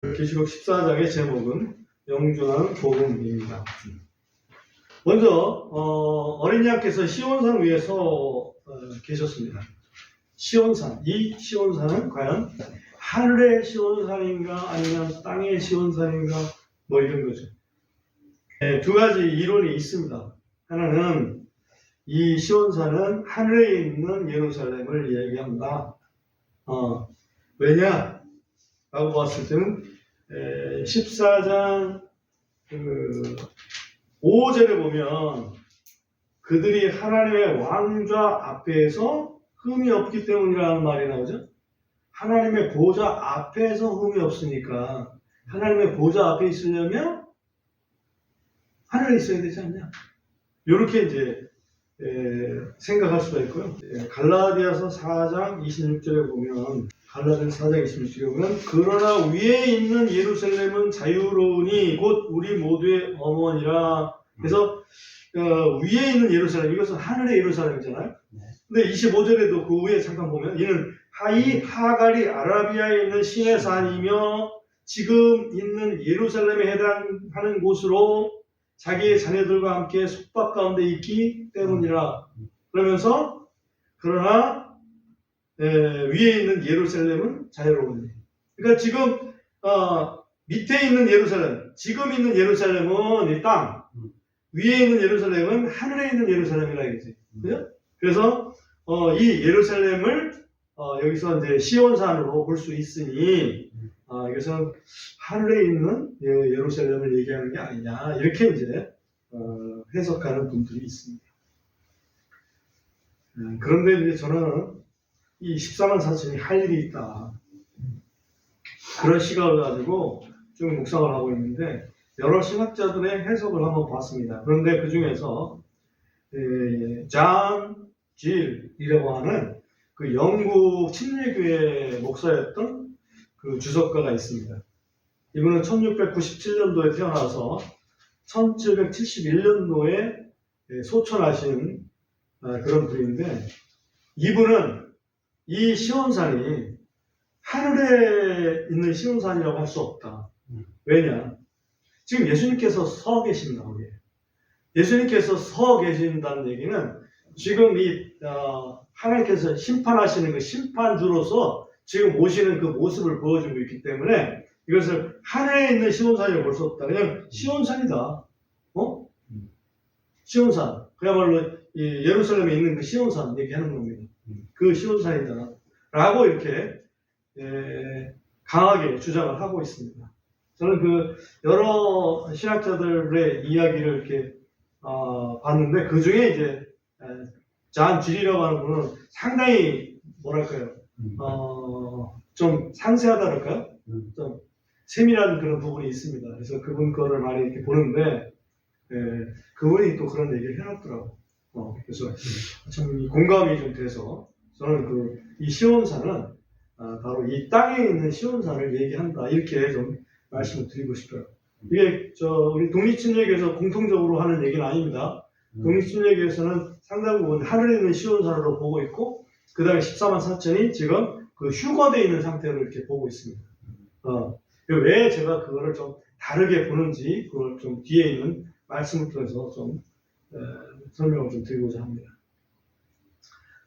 계시록 14장의 제목은 영존하는 복음입니다. 먼저 어린 양께서 시온산 위에서 계셨습니다. 시온산, 이 시온산은 과연 하늘의 시온산인가 아니면 땅의 시온산인가 뭐 이런 거죠. 두 가지 이론이 있습니다. 하나는 이 시온산은 하늘에 있는 예루살렘을 얘기한다. 왜냐? 라고 봤을 때는 14장 5절에 보면 그들이 하나님의 왕좌 앞에서 흠이 없기 때문이라는 말이 나오죠. 하나님의 보좌 앞에서 흠이 없으니까 하나님의 보좌 앞에 있으려면 하늘에 있어야 되지 않냐. 이렇게 이제 생각할 수가 있고요. 갈라디아서 4장 26절에 보면 갈라디아서 4장 26절에 보면 그러나 위에 있는 예루살렘은 자유로우니 곧 우리 모두의 어머니라. 그래서 위에 있는 예루살렘, 이것은 하늘의 예루살렘이잖아요. 근데 25절에도 그 위에 잠깐 보면 이는 하갈이 아라비아에 있는 신의 산이며 지금 있는 위예루살렘에 해당하는 곳으로 자기의 자녀들과 함께 속박 가운데 있기 때문이라. 그러면서 그러나 위에 있는 예루살렘은 자유로우니. 그러니까 지금 밑에 있는 예루살렘, 지금 있는 예루살렘은 이 땅, 위에 있는 예루살렘은 하늘에 있는 예루살렘이라 이거지. 그죠? 그래서 이 예루살렘을 여기서 이제 시온산으로 볼 수 있으니 이것은 하늘에 있는 예루살렘을 얘기하는 게 아니냐, 이렇게 이제 해석하는 분들이 있습니다. 그런데 이제 저는 이 14만 4천이 할 일이 있다, 그런 시각을 가지고 좀 묵상을 하고 있는데 여러 신학자들의 해석을 한번 봤습니다. 그런데 그 중에서 존 질이라고 하는 그 영국 침례교회 목사였던 그 주석가가 있습니다. 이분은 1697년도에 태어나서 1771년도에 소천하신 그런 분인데, 이분은 이 시온산이 하늘에 있는 시온산이라고 할 수 없다. 왜냐? 지금 예수님께서 서 계신다. 예수님께서 서 계신다는 얘기는 지금 이 하나님께서 심판하시는 그 심판주로서 지금 오시는 그 모습을 보여주고 있기 때문에 이것을 하늘에 있는 시온산이라고 볼 수 없다. 그냥 시온산이다. 시온산. 그야말로 이 예루살렘에 있는 그 시온산 얘기하는 겁니다. 그 시온산이다. 라고 이렇게 강하게 주장을 하고 있습니다. 저는 그 여러 신학자들의 이야기를 이렇게 봤는데 그 중에 이제 존 질이라고 하는 분은 상당히 뭐랄까요, 좀 상세하다랄까요, 좀 세밀한 그런 부분이 있습니다. 그래서 그분 거를 많이 이렇게 보는데 그분이 또 그런 얘기를 해놨더라고. 그래서 참 공감이 좀 돼서 저는 이 시온산은 바로 이 땅에 있는 시온산을 얘기한다, 이렇게 좀 말씀을 드리고 싶어요. 이게 우리 독립침례교에서 공통적으로 하는 얘기는 아닙니다. 독립침례교에서는 상당 부분 하늘에 있는 시온산으로 보고 있고, 그 다음에 14만 4천이 지금 그 휴거되어 있는 상태로 이렇게 보고 있습니다. 왜 제가 그거를 좀 다르게 보는지, 그걸 좀 뒤에 있는 말씀을 통해서 좀 설명을 좀 드리고자 합니다.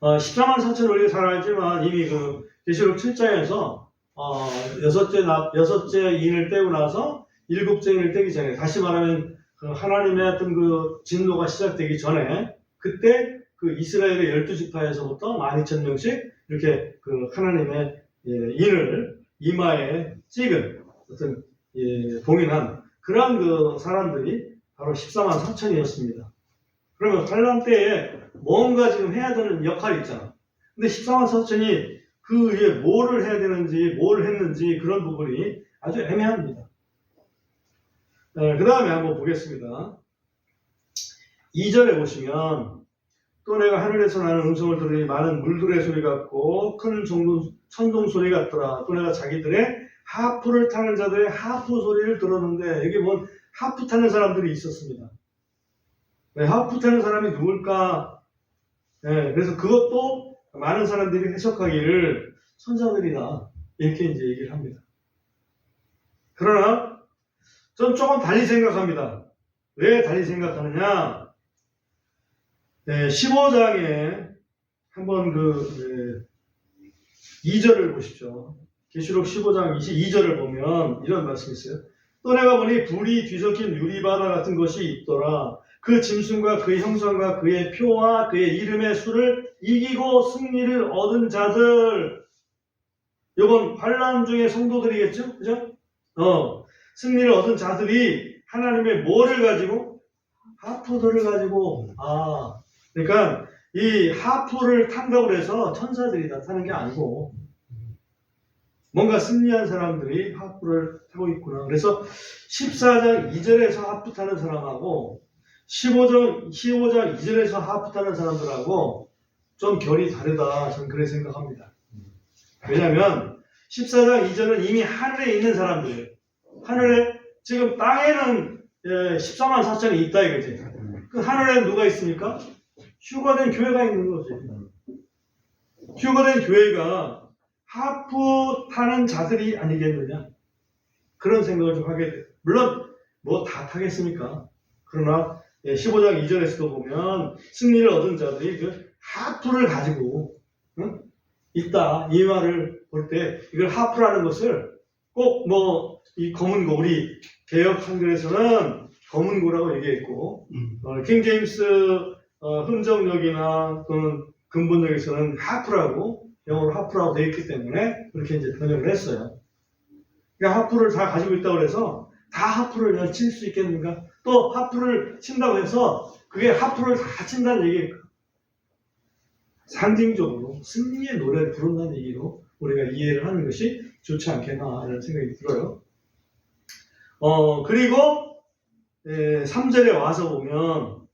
14만 4천 우리가 잘 알지만 이미 그 계시록 7장에서 여섯째 인을 떼고 나서 일곱째 인을 떼기 전에, 다시 말하면 그 하나님의 어떤 그 진노가 시작되기 전에, 그때 그 이스라엘의 12지파에서부터 12,000명씩 이렇게 그 하나님의 인을 이마에 찍은 어떤 봉인한 그러한 그 사람들이 바로 14만 4천이었습니다. 그러면 환란 때에 뭔가 지금 해야 되는 역할이 있잖아. 근데 14만 4천이 그 위에 뭐를 해야 되는지, 뭘 했는지, 그런 부분이 아주 애매합니다. 그 다음에 한번 보겠습니다. 2절에 보시면 또 내가 하늘에서 나는 음성을 들으니 많은 물들의 소리 같고 큰 천둥 소리 같더라. 또 내가 자기들의 하프를 타는 자들의 하프 소리를 들었는데, 여기 보면 하프 타는 사람들이 있었습니다. 하프 타는 사람이 누굴까? 그래서 그것도 많은 사람들이 해석하기를 천사들이다, 이렇게 이제 얘기를 합니다. 그러나 전 조금 달리 생각합니다. 왜 달리 생각하느냐? 15장에 한번 2절을 보십시오. 계시록 15장 22절을 보면 이런 말씀이 있어요. 또 내가 보니 불이 뒤섞인 유리바다 같은 것이 있더라. 그 짐승과 그의 형상과 그의 표와 그의 이름의 수를 이기고 승리를 얻은 자들. 이건 환난 중의 성도들이겠죠? 그죠? 승리를 얻은 자들이 하나님의 뭐를 가지고? 하프들을 가지고. 그러니까 이 하프를 탄다고 해서 천사들이 다 타는 게 아니고 뭔가 승리한 사람들이 하프를 타고 있구나. 그래서 14장 2절에서 하프 타는 사람하고 15장 2절에서 하프 타는 사람들하고 좀 결이 다르다. 저는 그렇게 생각합니다. 왜냐하면 14장 2절은 이미 하늘에 있는 사람들. 하늘에 지금 땅에는 14만 4천이 있다 이거지. 그 하늘에는 누가 있습니까? 휴거된 교회가 있는 거지. 휴거된 교회가 하프 타는 자들이 아니겠느냐. 그런 생각을 좀 하게 돼요. 물론 뭐 다 타겠습니까? 그러나 15장 2절에서도 보면 승리를 얻은 자들이 그 하프를 가지고 있다. 이 말을 볼 때 이걸 하프라는 것을 꼭 이 검은고, 우리 개역 한글에서는 검은고라고 얘기했고 킹 제임스 흥정역이나 또는 근본역에서는 하프라고 영어로 하프라고 되어 있기 때문에 그렇게 이제 번역을 했어요. 그러니까 하프를 다 가지고 있다고 해서 다 하프를 그냥 칠 수 있겠는가? 또 하프를 친다고 해서 그게 하프를 다 친다는 얘기일까? 상징적으로 승리의 노래를 부른다는 얘기로 우리가 이해를 하는 것이 좋지 않겠나라는 생각이 들어요. 그리고 3절에 와서 보면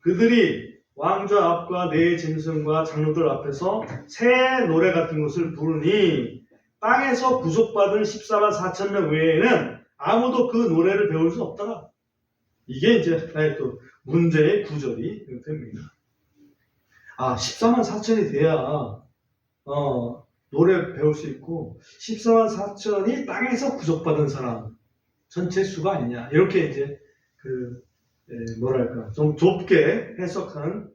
그들이 왕좌 앞과 네 짐승과 장로들 앞에서 새 노래 같은 것을 부르니 땅에서 구속받은 14만 4천 명 외에는 아무도 그 노래를 배울 수 없더라. 이게 이제 또 문제의 구절이 됩니다. 14만 4천이 돼야 노래 배울 수 있고 14만 4천이 땅에서 구속받은 사람 전체 수가 아니냐. 이렇게 이제 좀 좁게 해석하는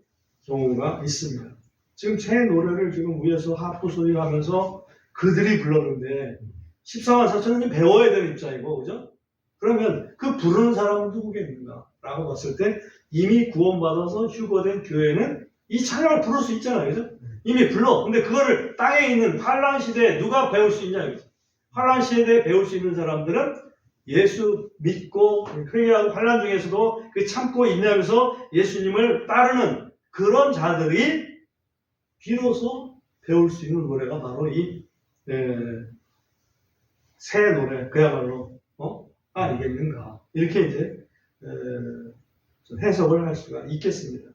경우가 있습니다. 지금 새 노래를 지금 위에서 하프 소리를 하면서 그들이 불렀는데 14만 4천은 배워야 되는 입장이고, 그죠? 그러면 그 부르는 사람은 누구겠는가? 라고 봤을 때 이미 구원받아서 휴거된 교회는 이 찬양을 부를 수 있잖아요, 그죠? 이미 불러. 근데 그거를 땅에 있는 환란 시대에 누가 배울 수 있냐, 그죠? 환란 시대에 배울 수 있는 사람들은 예수 믿고 회개하고 환난 중에서도 그 참고 인내하면서 예수님을 따르는 그런 자들이 비로소 배울 수 있는 노래가 바로 이 새 노래, 그야말로 아니겠는가, 이렇게 이제 좀 해석을 할 수가 있겠습니다.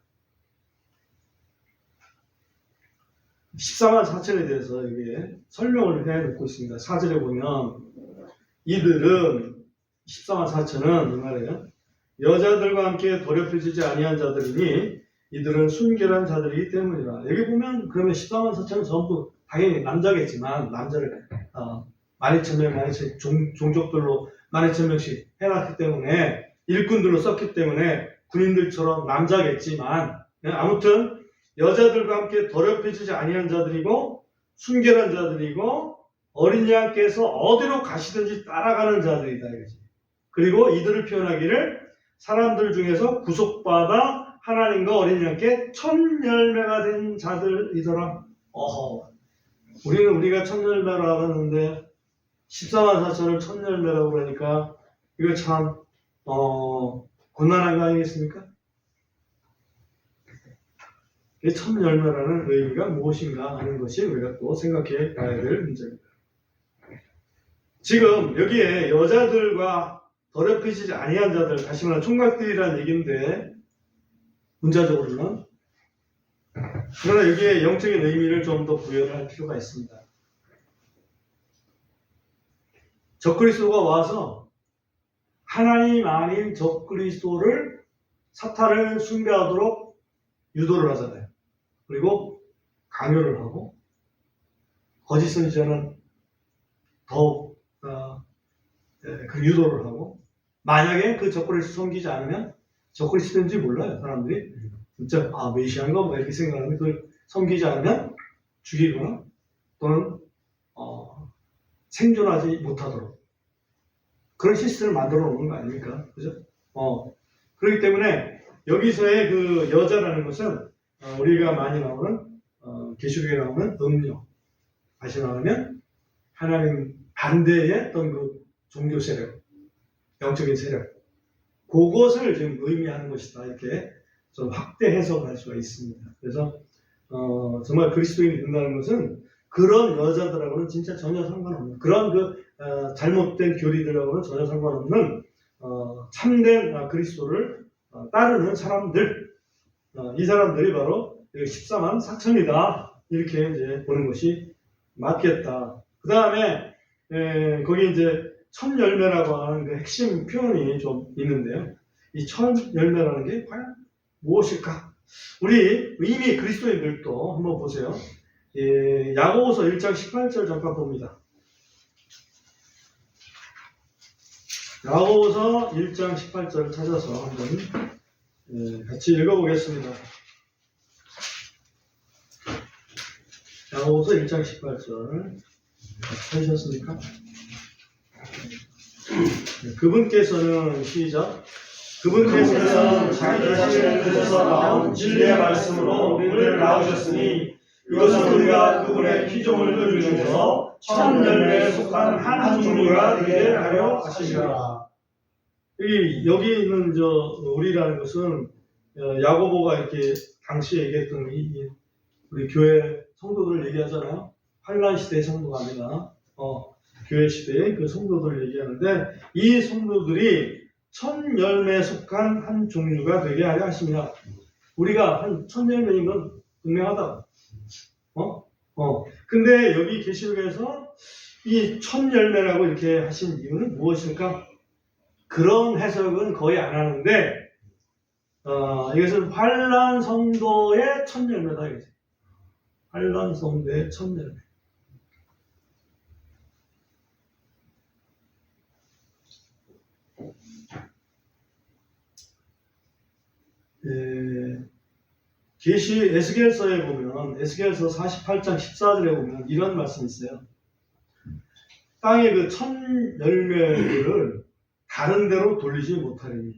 14만 4천에 대해서 여기에 설명을 해놓고 있습니다. 4절에 보면 이들은 14만 4천은 이 말이에요. 여자들과 함께 더럽혀지지 아니한 자들이니 이들은 순결한 자들이기 때문이라. 여기 보면 그러면 14만 4천은 전부 당연히 남자겠지만 남자를 12,000명, 종족들로 12,000명씩 해놨기 때문에 일꾼들로 썼기 때문에 군인들처럼 남자겠지만 아무튼 여자들과 함께 더럽혀지지 아니한 자들이고 순결한 자들이고 어린 양께서 어디로 가시든지 따라가는 자들이다 이거지. 그리고 이들을 표현하기를 사람들 중에서 구속받아 하나님과 어린 양께 첫 열매가 된 자들이더라. 우리는 우리가 첫 열매라고 하는데 14만 4천을 첫 열매라고 그러니까 이거 참 곤란한 거 아니겠습니까? 이 첫 열매라는 의미가 무엇인가 하는 것이 우리가 또 생각해 봐야 될 문제입니다. 지금 여기에 여자들과 더럽혀지지 아니한 자들, 다시 말하면 총각들이라는 얘기인데 문자적으로는, 그러나 여기에 영적인 의미를 좀 더 부여를 할 필요가 있습니다. 적그리스도가 와서 하나님 아닌 적그리스도를 사탄을 숭배하도록 유도를 하잖아요. 그리고 강요를 하고 거짓 선지자는 더욱 그 유도를 하고, 만약에 그 적그리스도를 섬기지 않으면 적그리스도인지 몰라요, 사람들이. 진짜 메시아인가 보다 이렇게 생각하는데, 그걸 섬기지 않으면 죽이거나 또는 생존하지 못하도록 그런 시스템을 만들어 놓는 거 아닙니까? 그죠? 그렇기 때문에 여기서의 그 여자라는 것은 우리가 많이 나오는 계시록에 나오는 음료, 다시 말하면 하나님 반대의 어떤 그 종교 세력, 영적인 세력, 그것을 지금 의미하는 것이다, 이렇게 좀 확대 해석할 수가 있습니다. 그래서 정말 그리스도인이 된다는 것은 그런 여자들하고는 진짜 전혀 상관없는, 그런 잘못된 교리들하고는 전혀 상관없는 참된 그리스도를 따르는 사람들, 이 사람들이 바로 14만 4천이다, 이렇게 이제 보는 것이 맞겠다. 그 다음에 거기 이제 첫 열매라고 하는 그 핵심 표현이 좀 있는데요. 이 첫 열매라는 게 과연 무엇일까? 우리 이미 그리스도인들도 한번 보세요. 야고보서 1장 18절 잠깐 봅니다. 야고보서 1장 18절을 찾아서 한번 같이 읽어보겠습니다. 야고보서 1장 18절 찾으셨습니까? 그분께서는 시작. 그분께서는 자기 자신을 그쳐서 나온 진리의 말씀으로 우리를 낳으셨으니 이것은 우리가 그분의 피조물들 중에서 첫 열매에 속한 한 종류가 되게 하려 하시니라. 여기 있는 우리라는 것은 야고보가 이렇게 당시에 얘기했던 우리 교회 성도들을 얘기하잖아요. 환란 시대의 성도가 아니라 교회 시대의 그 성도들을 얘기하는데, 이 성도들이 첫 열매에 속한 한 종류가 되게 하려 하시냐. 우리가 한 첫 열매인 건 분명하다. 근데 여기 계시록에서 이 첫 열매라고 이렇게 하신 이유는 무엇일까? 그런 해석은 거의 안 하는데, 이것은 환란 성도의 첫 열매다, 이거지. 환란 성도의 첫 열매. 에스겔서에 보면, 에스겔서 48장 14절에 보면 이런 말씀이 있어요. 땅의 그 첫 열매들을 다른 데로 돌리지 못하리니,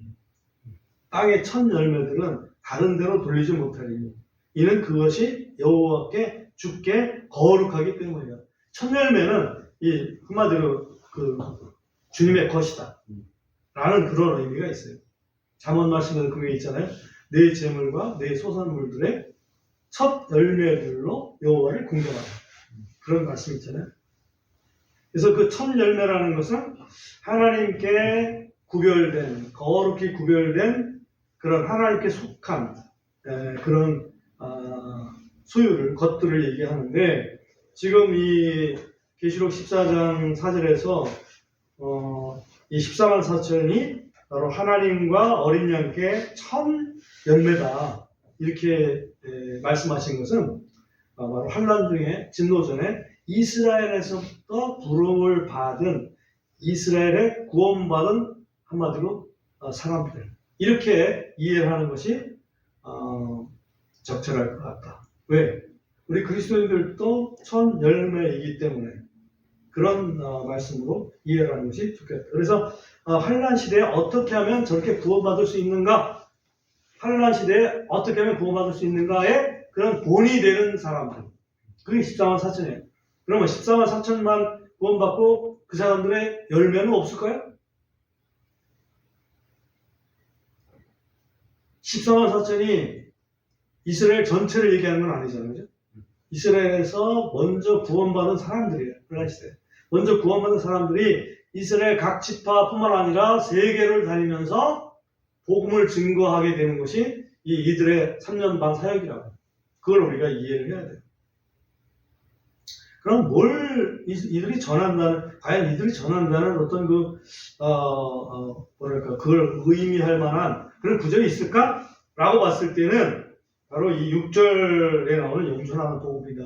땅의 첫 열매들은 다른 데로 돌리지 못하리니, 이는 그것이 여호와께 주께 거룩하기 때문이다. 첫 열매는 한마디로 주님의 것이다 라는 그런 의미가 있어요. 잠언 말씀에도 그게 있잖아요. 내 재물과 내 소산물들의 첫 열매들로 여호와를 공경하라, 그런 말씀 있잖아요. 그래서 그 첫 열매라는 것은 하나님께 구별된, 거룩히 구별된 그런 하나님께 속한 그런 소유를, 것들을 얘기하는데, 지금 이 계시록 14장 4절에서 이 14만 4천이 바로 하나님과 어린 양께 첫 열매다, 이렇게 말씀하신 것은 바로 환란 중에, 진노 전에 이스라엘에서부터 부름을 받은, 이스라엘의 구원받은 한마디로 사람들, 이렇게 이해를 하는 것이 적절할 것 같다. 왜? 우리 그리스도인들도 첫 열매이기 때문에 그런 말씀으로 이해를 하는 것이 좋겠다. 그래서 환란 시대에 어떻게 하면 저렇게 구원받을 수 있는가, 환란 시대에 어떻게 하면 구원받을 수 있는가에 그런 본이 되는 사람들, 그게 14만 4천이에요. 그러면 14만 4천만 구원받고 그 사람들의 열매는 없을까요? 14만 4천이 이스라엘 전체를 얘기하는 건 아니잖아요. 그죠? 이스라엘에서 먼저 구원받은 사람들이에요. 환란 시대 먼저 구원받은 사람들이 이스라엘 각 지파뿐만 아니라 세계를 다니면서 복음을 증거하게 되는 것이 이들의 3년 반 사역이라고. 그걸 우리가 이해를 해야 돼요. 그럼 이들이 전한다는, 과연 이들이 전한다는 어떤 그걸 의미할 만한 그런 구절이 있을까? 라고 봤을 때는 바로 이 6절에 나오는 영존하는 복음이다.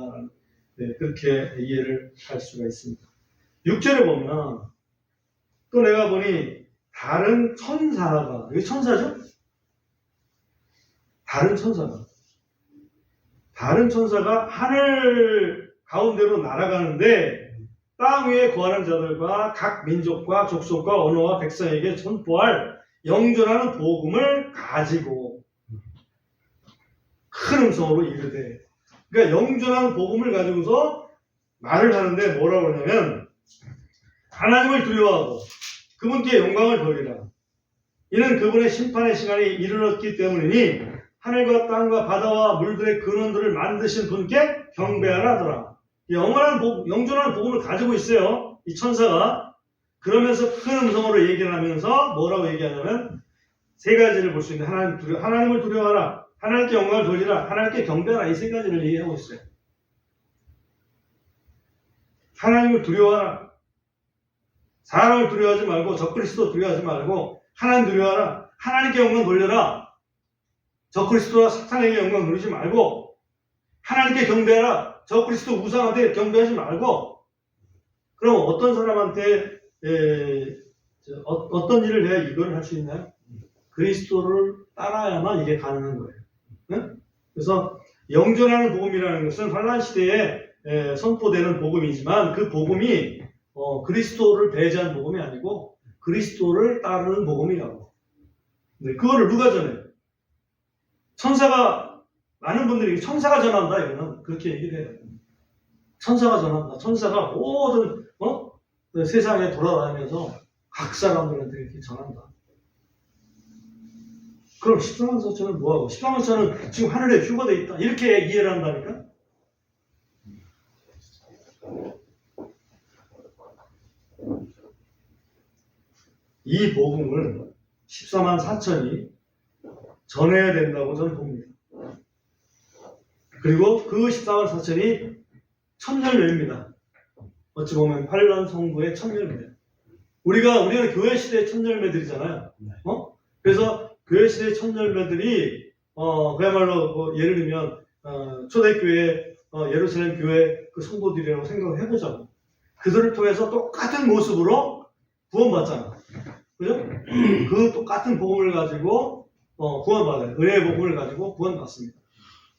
그렇게 이해를 할 수가 있습니다. 6절에 보면 또 내가 보니 다른 천사가, 여기 천사죠? 다른 천사가 하늘 가운데로 날아가는데 땅 위에 거하는 자들과 각 민족과 족속과 언어와 백성에게 선포할 영존하는 복음을 가지고 큰 음성으로 이르되, 그러니까 영존하는 복음을 가지고서 말을 하는데 뭐라고 하냐면, 하나님을 두려워하고 그분께 영광을 돌리라. 이는 그분의 심판의 시간이 이르렀기 때문이니 하늘과 땅과 바다와 물들의 근원들을 만드신 분께 경배하라 하더라. 영존하는 복음을 가지고 있어요, 이 천사가. 그러면서 큰 음성으로 얘기를 하면서 뭐라고 얘기하냐면, 세 가지를 볼 수 있는 하나님을 두려워하라, 하나님께 영광을 돌리라, 하나님께 경배하라, 이 세 가지를 얘기하고 있어요. 하나님을 두려워하라. 사람을 두려워하지 말고, 적그리스도 두려워하지 말고, 하나님 두려워하라. 하나님께 영광 돌려라. 적그리스도와 사탄에게 영광 돌리지 말고, 하나님께 경배하라. 적그리스도 우상한테 경배하지 말고. 그럼 어떤 사람한테 어떤 일을 해야 이걸 할 수 있나요? 그리스도를 따라야만 이게 가능한 거예요. 네? 그래서 영존하는 복음이라는 것은 환란 시대에 선포되는 복음이지만, 그 복음이 그리스도를 배제한 복음이 아니고 그리스도를 따르는 복음이라고. 네, 그거를 누가 전해요? 천사가, 많은 분들이 천사가 전한다, 이거는 그렇게 얘기를 해요. 천사가 전한다. 천사가 모든 세상에 돌아다니면서 각 사람들한테 이렇게 전한다. 그럼 십상천은 뭐하고? 십상천은 지금 하늘에 휴거되어 있다, 이렇게 이해를 한다니까? 이 복음을 14만 4천이 전해야 된다고 저는 봅니다. 그리고 그 14만 4천이 천열매입니다. 어찌 보면 환란 성도의 천열매. 우리는 교회 시대의 천열매들이잖아요. 그래서 교회 시대의 천열매들이 그야말로 예를 들면 초대교회, 예루살렘 교회 그 성도들이라고 생각을 해보자고. 그들을 통해서 똑같은 모습으로 구원받잖아. 그죠? 그 똑같은 복음을 가지고 구원받아요. 은혜의 복음을 가지고 구원받습니다.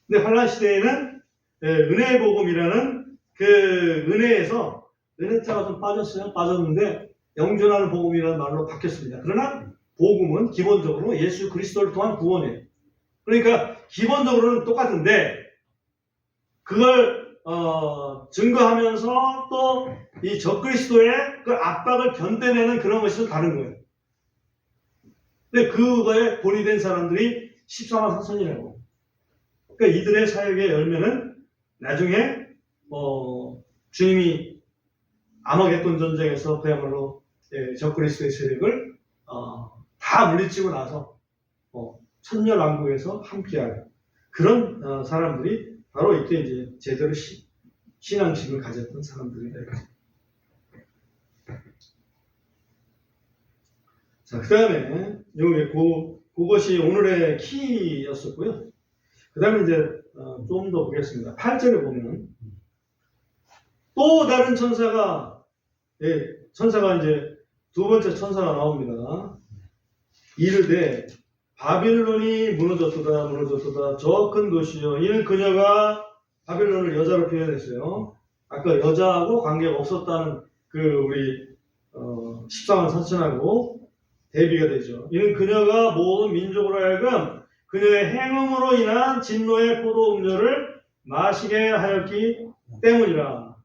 근데 환란 시대에는 은혜의 복음이라는 그 은혜에서, 은혜자가 좀 빠졌는데 영존하는 복음이라는 말로 바뀌었습니다. 그러나 복음은 기본적으로 예수 그리스도를 통한 구원이에요. 그러니까 기본적으로는 똑같은데 그걸 증거하면서 또 이 적그리스도의 그 압박을 견뎌내는 그런 것이 좀 다른 거예요. 근데 그거에 본이 된 사람들이 14만 4천이라고. 그러니까 이들의 사역의 열매는 나중에 주님이 아마겟돈 전쟁에서 그야말로 적그리스도의 세력을 다 물리치고 나서 천년왕국에서 함께할 그런 사람들이 바로 이때 이제 제대로 신앙심을 가졌던 사람들이다. 자, 그 다음에 그것이 오늘의 키였었고요. 그 다음에 이제 좀 더 보겠습니다. 8절에 보면 또 다른 천사가 이제 두 번째 천사가 나옵니다. 이르되 바빌론이 무너졌도다 저 큰 도시여. 이는 그녀가 바빌론을 여자로 표현했어요. 아까 여자하고 관계가 없었다는 그 우리 14만 4천하고 대비가 되죠. 이는 그녀가 모든 민족으로 하여금 그녀의 행음으로 인한 진노의 포도 음료를 마시게 하였기 때문이라.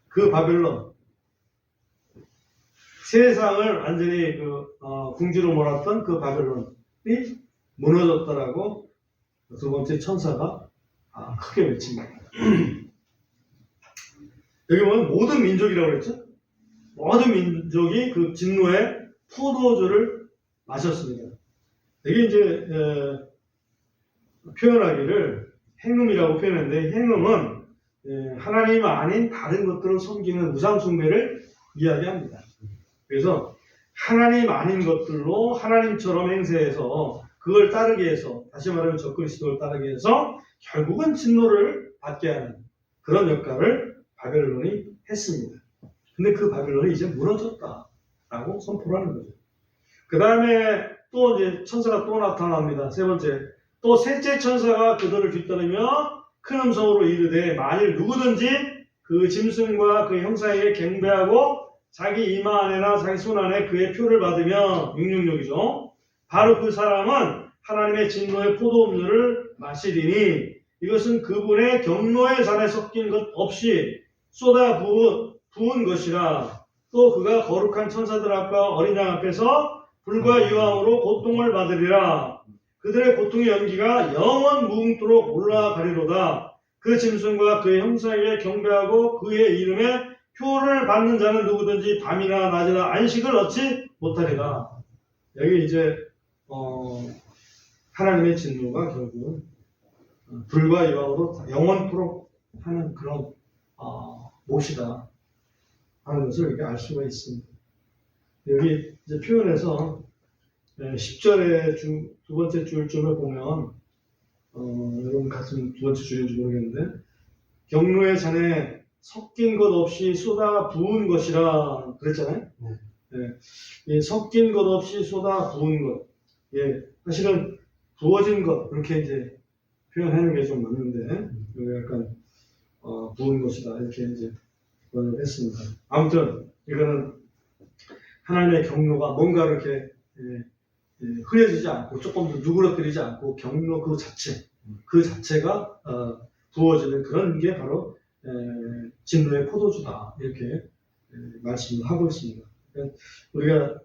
그 바벨론, 세상을 완전히 궁지로 몰았던 그 바벨론이 무너졌다라고 두 번째 천사가 크게 외칩니다. 여기 보면 모든 민족이라고 그랬죠? 모든 민족이 그 진노의 포도주를 마셨습니다. 여기 이제 표현하기를 행음이라고 표현했는데, 행음은 하나님 아닌 다른 것들을 섬기는 우상숭배를 이야기합니다. 그래서 하나님 아닌 것들로 하나님처럼 행세해서 그걸 따르게 해서, 다시 말하면 적그리스도를 따르게 해서 결국은 진노를 받게 하는 그런 역할을 바벨론이 했습니다. 근데 그 바빌론이 이제 무너졌다라고 선포를 하는 거죠. 그 다음에 또 이제 천사가 또 나타납니다. 세 번째. 또 셋째 천사가 그들을 뒤따르며 큰 음성으로 이르되 만일 누구든지 그 짐승과 그 형상에게 경배하고 자기 이마 안에나 자기 손 안에 그의 표를 받으며 666이죠. 바로 그 사람은 하나님의 진노의 포도음료를 마시리니 이것은 그분의 경로의 잔에 섞인 것 없이 쏟아 부은 것이라. 또 그가 거룩한 천사들 앞과 어린 양 앞에서 불과 유황으로 고통을 받으리라. 그들의 고통의 연기가 영원 무궁토록 올라가리로다. 그 짐승과 그의 형상에게 경배하고 그의 이름에 표를 받는 자는 누구든지 밤이나 낮이나 안식을 얻지 못하리라. 여기 이제 하나님의 진노가 결국은 불과 유황으로 영원토록 하는 그런 못이다 하는 것을 이렇게 알 수가 있습니다. 여기 이제 표현에서 10절의 두 번째 줄쯤을 보면 여러분 같은 두 번째 줄인지 모르겠는데 경로의 잔에 섞인 것 없이 쏟아 부은 것이라 그랬잖아요. 예, 섞인 것 없이 쏟아 부은 것. 예, 사실은 부어진 것 이렇게 이제 표현하는 게 좀 맞는데 여기 약간 부은 것이다 이렇게 이제 번역을 했습니다. 아무튼 이거는 하나님의 경로가 뭔가 이렇게 흐려지지 않고 조금 더 누그러뜨리지 않고 경로 그 자체가 부어지는 그런 게 바로 진노의 포도주다 이렇게 말씀을 하고 있습니다. 그러니까 우리가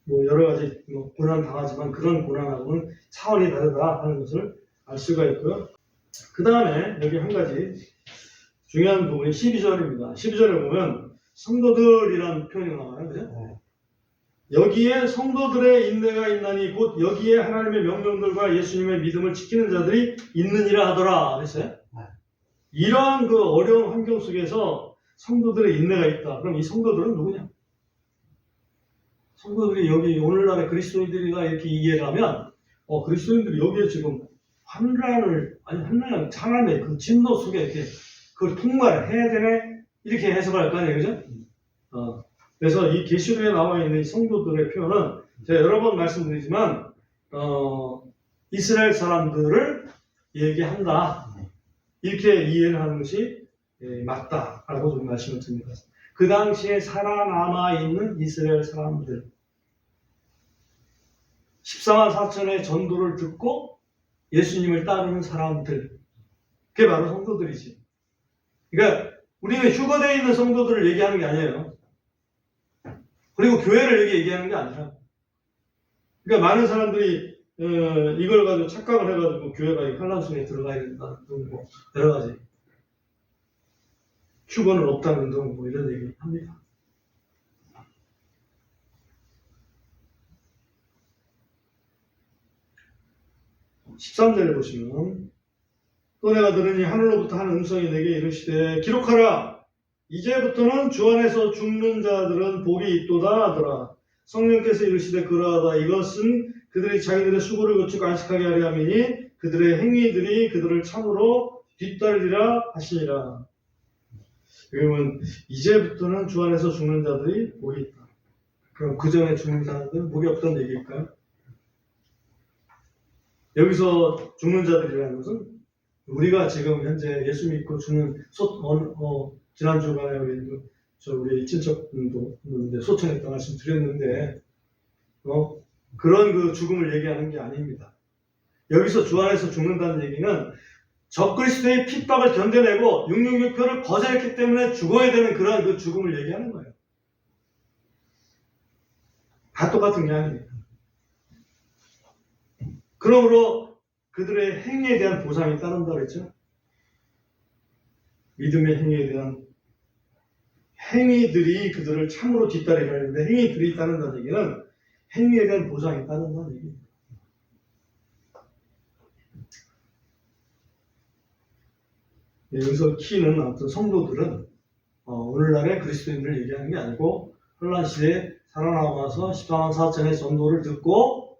뭐 여러 가지 고난 당하지만 그런 고난하고는 차원이 다르다 하는 것을 알 수가 있고요. 그 다음에 여기 한 가지 중요한 부분이 12절입니다. 12절에 보면 성도들이라는 표현이 나와요. 그죠? 여기에 성도들의 인내가 있나니 곧 여기에 하나님의 명령들과 예수님의 믿음을 지키는 자들이 있느니라 하더라 그랬어요. 이러한 그 어려운 환경 속에서 성도들의 인내가 있다. 그럼 이 성도들은 누구냐? 성도들이 여기 오늘날의 그리스도인들이다 이렇게 이해를 하면 그리스도인들이 여기에 지금 하나님의 그 진노 속에 이렇게 그걸 통과해야 되네 이렇게 해석할 거 아니에요, 그죠? 그래서 이 계시록에 나와 있는 성도들의 표현은 제가 여러 번 말씀드리지만 이스라엘 사람들을 얘기한다 이렇게 이해를 하는 것이 맞다라고 좀 말씀을 드립니다. 그 당시에 살아남아 있는 이스라엘 사람들 14만 4천의 전도를 듣고 예수님을 따르는 사람들 그게 바로 성도들이지. 그러니까 우리는 휴거되어 있는 성도들을 얘기하는 게 아니에요. 그리고 교회를 얘기하는 게 아니라 그러니까 많은 사람들이 이걸 가지고 착각을 해가지고 교회가 환란성에 들어가야 된다는 뭐 여러 가지 휴거는 없다는 등 뭐 이런 얘기 합니다. (13절에) 보시면 또 내가 들으니 하늘로부터 한 음성이 내게 이르시되 기록하라. 이제부터는 주 안에서 죽는 자들은 복이 있도다 하더라. 성령께서 이르시되 그러하다. 이것은 그들이 자기들의 수고를 거치고 안식하게 하려 함이니 그들의 행위들이 그들을 참으로 뒤따르리라 하시니라. 그러면 이제부터는 주 안에서 죽는 자들이 복이 있다. 그럼 그 전에 죽는 사람들은 복이 없다는 얘기일까요? 여기서 죽는 자들이라는 것은 우리가 지금 현재 예수 믿고 죽는 지난주간에 우리 친척분도 있는데 소천했다 말씀 드렸는데 그런 그 죽음을 얘기하는 게 아닙니다. 여기서 주 안에서 죽는다는 얘기는 적그리스도의 핍박을 견뎌내고 666표를 거절했기 때문에 죽어야 되는 그런 그 죽음을 얘기하는 거예요. 다 똑같은 게 아닙니다. 그러므로 그들의 행위에 대한 보상이 따른다고 했죠. 믿음의 행위에 대한 행위들이 그들을 참으로 뒤따르려 하는데 행위들이 따른다는 얘기는 행위에 대한 보상이 따른다는 얘기입니다. 여기서 키는 아무튼 성도들은 오늘날의 그리스도인들을 얘기하는 게 아니고 혼란 시대에 살아남아서 14만 4천의 전도를 듣고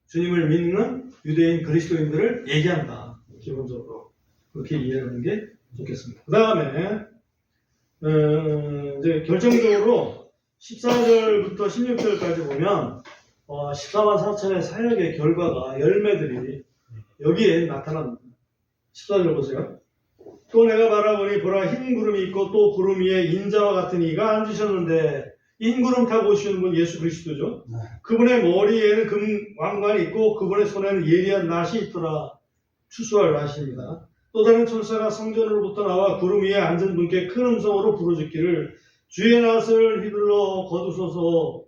주님을 믿는 유대인 그리스도인들을 얘기한다. 기본적으로 그렇게 이해하는 게 좋겠습니다. 그 다음에 이제 결정적으로 14절부터 16절까지 보면 14만 4천의 사역의 결과가 열매들이 여기에 나타납니다. 14절 보세요. 또 내가 바라보니 보라 흰 구름이 있고 또 구름 위에 인자와 같은 이가 앉으셨는데 흰 구름 타고 오시는 분 예수 그리스도죠. 그분의 머리에는 금 왕관이 있고 그분의 손에는 예리한 낫이 있더라. 추수할 낫입니다. 또 다른 천사가 성전으로부터 나와 구름 위에 앉은 분께 큰 음성으로 부르짖기를 주의 낫을 휘둘러 거두소서.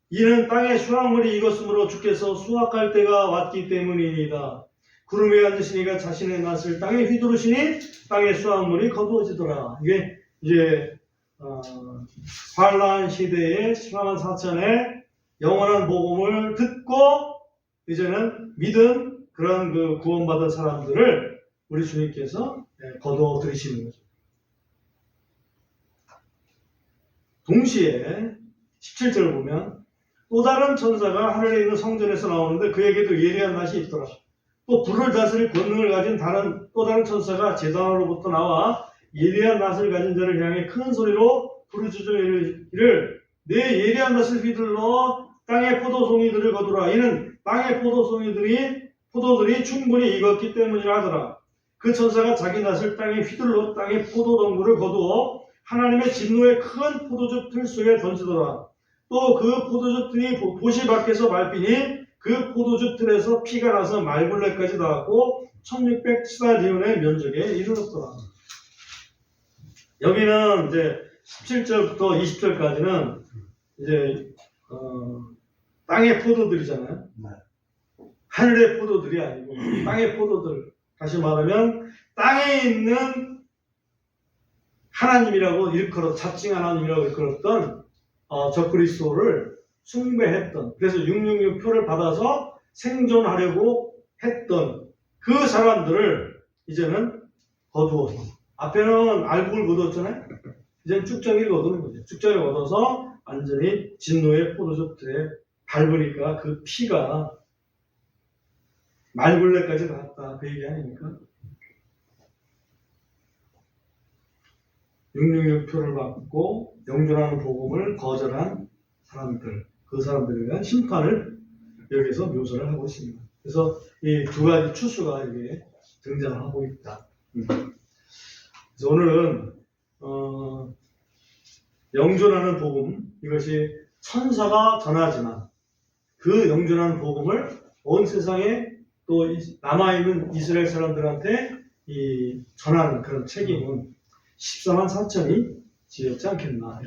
이는 땅에 수확물이 익었으므로 주께서 수확할 때가 왔기 때문이니이다. 구름 위에 앉으신 이가 자신의 낫을 땅에 휘두르시니 땅의 수확물이 거두어지더라. 이게 이제 환란 시대에 14만 4천의 영원한 복음을 듣고 이제는 믿은 그런 그 구원받은 사람들을 우리 주님께서 거두어 들이시는 거죠. 동시에 17절을 보면 또 다른 천사가 하늘에 있는 성전에서 나오는데 그에게도 예리한 낫이 있더라. 또 불을 다스릴 권능을 가진 또 다른 천사가 제단으로부터 나와 예리한 낫을 가진 자를 향해 큰 소리로 부르짖어 이르기를 내 예리한 낫을 휘둘러 땅의 포도송이들을 거두라. 이는 땅의 포도들이 충분히 익었기 때문이라 하더라. 그 천사가 자기 낫을 땅에 휘둘러 땅의 포도덩굴을 거두어 하나님의 진노의 큰 포도즙 틀 속에 던지더라. 또 그 포도즙 틀이 보시 밖에서 밟히니 그 포도즙 틀에서 피가 나서 말굴레까지 닿았고 1600스타디온의 면적에 이르렀더라. 여기는 이제 17절부터 20절까지는 이제 땅의 포도들이잖아요. 하늘의 포도들이 아니고 땅의 포도들. 다시 말하면 땅에 있는 하나님이라고 일컬어 자칭 하나님이라고 일컬었던 적그리스도를 숭배했던, 그래서 666표를 받아서 생존하려고 했던 그 사람들을 이제는 거두어서, 앞에는 알곡을 거두었잖아요. 이제는 쭉정이를 거두는 거죠. 쭉정이를 거둬서 완전히 진노의 포도즙 틀에 밟으니까 그 피가 말굴레까지 닿았다. 그 얘기 아닙니까? 666표를 받고 영존하는 복음을 거절한 사람들, 그 사람들에 대한 심판을 여기서 묘사를 하고 있습니다. 그래서 이 두 가지 추수가 여기에 등장하고 있다. 그래서 오늘은 영존하는 복음, 이것이 천사가 전하지만 그 영존하는 복음을 온 세상에 또 남아있는 이스라엘 사람들한테 전하는 그런 책임은 14만 4천이 지었지 않겠나.